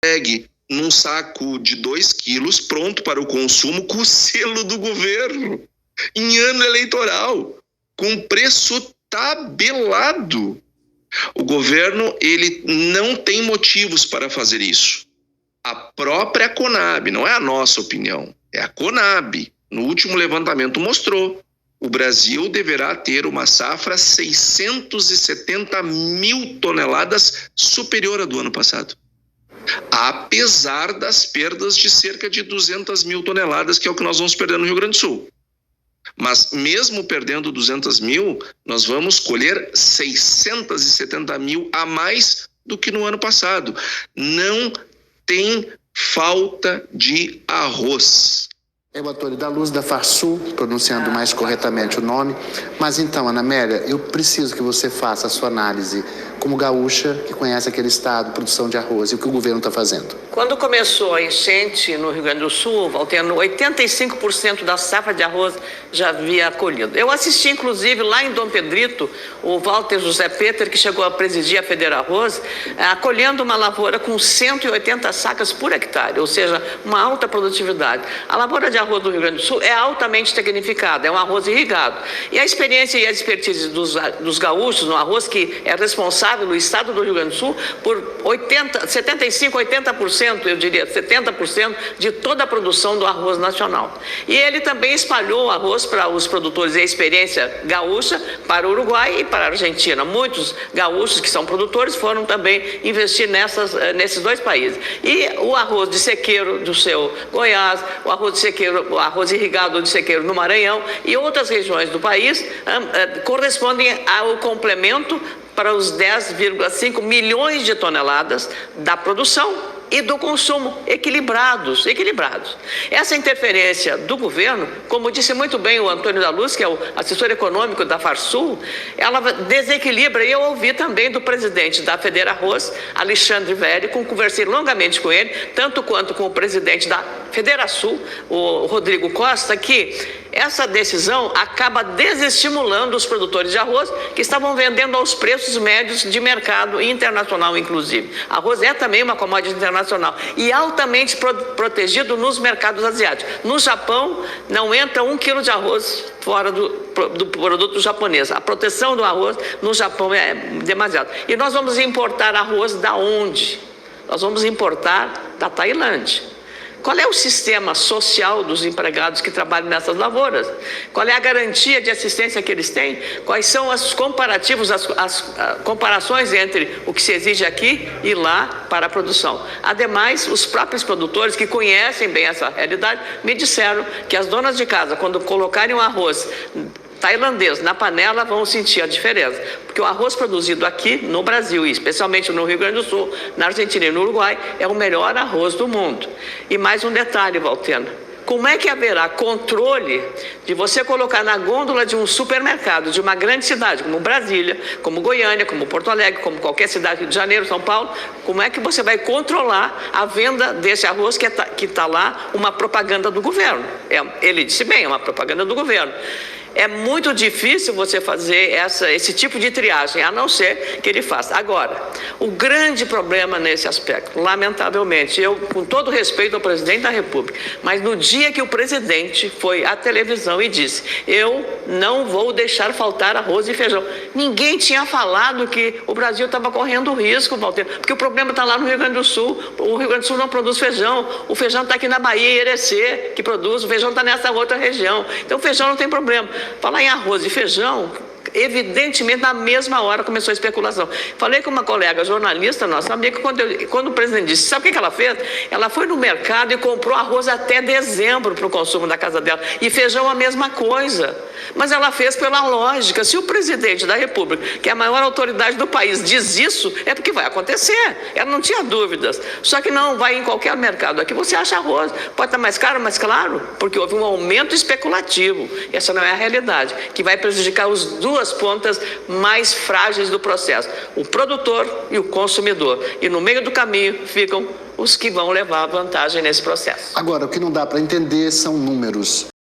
entregue num saco de 2 quilos, pronto para o consumo, com o selo do governo, em ano eleitoral, com preço tabelado. O governo, ele não tem motivos para fazer isso. A própria Conab, não é a nossa opinião, é a Conab, no último levantamento mostrou. O Brasil deverá ter uma safra 670 mil toneladas superior à do ano passado, apesar das perdas de cerca de 200 mil toneladas, que é o que nós vamos perder no Rio Grande do Sul. Mas mesmo perdendo 200 mil, nós vamos colher 670 mil a mais do que no ano passado. Não tem falta de arroz. Eu, Antônio da Luz, da Farsul, pronunciando mais corretamente o nome. Mas então, Ana Amélia, eu preciso que você faça a sua análise como gaúcha, que conhece aquele estado, produção de arroz, e o que o governo está fazendo. Quando começou a enchente no Rio Grande do Sul, Valteno, 85% da safra de arroz já havia colhido. Eu assisti, inclusive, lá em Dom Pedrito, o Walter José Peter, que chegou a presidir a Federarroz, colhendo uma lavoura com 180 sacas por hectare, ou seja, uma alta produtividade. A lavoura de arroz do Rio Grande do Sul é altamente tecnificada, é um arroz irrigado. E a experiência e a expertise dos gaúchos no arroz, que é responsável no estado do Rio Grande do Sul por 75, 80%, eu diria 70% de toda a produção do arroz nacional. E ele também espalhou o arroz para os produtores e a experiência gaúcha para o Uruguai e para a Argentina. Muitos gaúchos que são produtores foram também investir nesses dois países. E o arroz de sequeiro do seu Goiás, o arroz de sequeiro, o arroz irrigado de sequeiro no Maranhão e outras regiões do país correspondem ao complemento para os 10,5 milhões de toneladas da produção e do consumo equilibrados. Essa interferência do governo, como disse muito bem o Antônio da Luz, que é o assessor econômico da Farsul, ela desequilibra, e eu ouvi também do presidente da Federarroz, Alexandre Velli, conversei longamente com ele, tanto quanto com o presidente da Federasul, o Rodrigo Costa, que essa decisão acaba desestimulando os produtores de arroz que estavam vendendo aos preços médios de mercado internacional, inclusive. Arroz é também uma commodity internacional e altamente protegido nos mercados asiáticos. No Japão, não entra 1 quilo de arroz fora do produto japonês. A proteção do arroz no Japão é demasiado. E nós vamos importar arroz da onde? Nós vamos importar da Tailândia. Qual é o sistema social dos empregados que trabalham nessas lavouras? Qual é a garantia de assistência que eles têm? Quais são os comparativos, as comparações entre o que se exige aqui e lá para a produção? Ademais, os próprios produtores que conhecem bem essa realidade me disseram que as donas de casa, quando colocarem o arroz tailandês na panela, vão sentir a diferença. Porque o arroz produzido aqui no Brasil, e especialmente no Rio Grande do Sul, na Argentina e no Uruguai, é o melhor arroz do mundo. E mais um detalhe, Valteno. Como é que haverá controle de você colocar na gôndola de um supermercado de uma grande cidade, como Brasília, como Goiânia, como Porto Alegre, como qualquer cidade, Rio de Janeiro, São Paulo, como é que você vai controlar a venda desse arroz que está lá, uma propaganda do governo? Ele disse bem, é uma propaganda do governo. É muito difícil você fazer esse tipo de triagem, a não ser que ele faça. Agora, o grande problema nesse aspecto, lamentavelmente, eu, com todo respeito ao presidente da República, mas no dia que o presidente foi à televisão e disse: eu não vou deixar faltar arroz e feijão. Ninguém tinha falado que o Brasil estava correndo risco, Valtero, porque o problema está lá no Rio Grande do Sul. O Rio Grande do Sul não produz feijão. O feijão está aqui na Bahia, Irecê, que produz. O feijão está nessa outra região. Então, o feijão não tem problema. Falar em arroz e feijão, evidentemente, na mesma hora começou a especulação. Falei com uma colega jornalista, nossa amiga, quando o presidente disse, sabe o que ela fez? Ela foi no mercado e comprou arroz até dezembro para o consumo da casa dela. E feijão a mesma coisa. Mas ela fez pela lógica. Se o presidente da República, que é a maior autoridade do país, diz isso, é porque vai acontecer. Ela não tinha dúvidas. Só que não vai em qualquer mercado. Aqui você acha arroz. Pode estar mais caro, mas claro, porque houve um aumento especulativo. Essa não é a realidade, que vai prejudicar as duas pontas mais frágeis do processo, o produtor e o consumidor. E no meio do caminho ficam os que vão levar vantagem nesse processo. Agora, o que não dá para entender são números.